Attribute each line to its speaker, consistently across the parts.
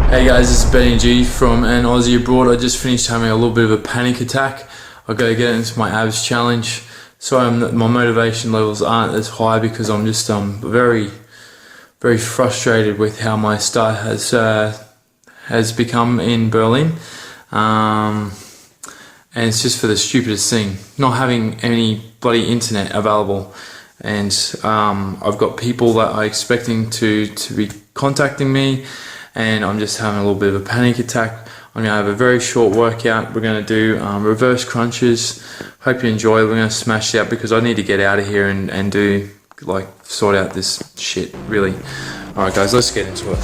Speaker 1: Hey guys, this is Benny G from an Aussie Abroad. I just finished having a little bit of a panic attack. I gotta get into my abs challenge. Sorry, my motivation levels aren't as high because I'm just very frustrated with how my start has become in Berlin. And it's just for the stupidest thing, not having any bloody internet available. And I've got people that are expecting to be contacting me, and I'm just having a little bit of a panic attack. I'm gonna have a very short workout. We're gonna do reverse crunches. Hope you enjoy. We're gonna smash it out because I need to get out of here and do, like, sort out this shit, really. All right guys, let's get into it.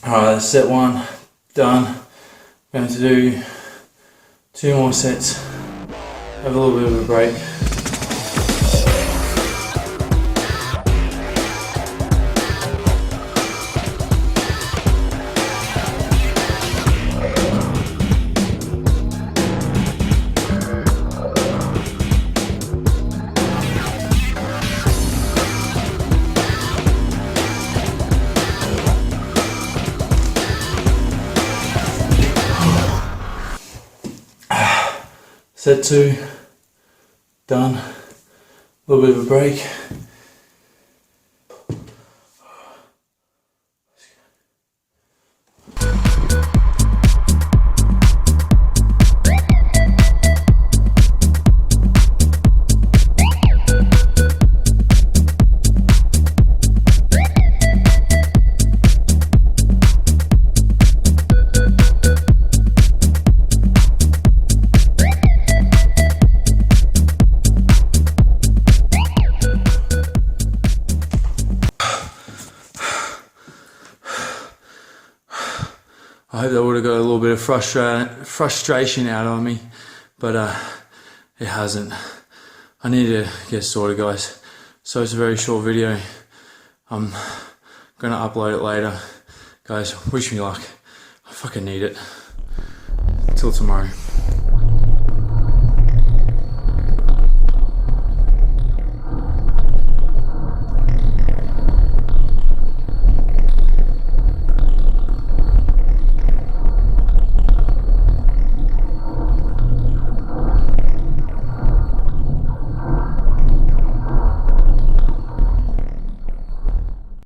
Speaker 1: Alright, that's set one done. I'm going to do 2 more sets, have a little bit of a break. Set 2, done, a little bit of a break. I hope that would have got a little bit of frustration out of me, but it hasn't. I need to get sorted, guys. So it's a very short video. I'm gonna upload it later. Guys, wish me luck. I fucking need it. Till tomorrow.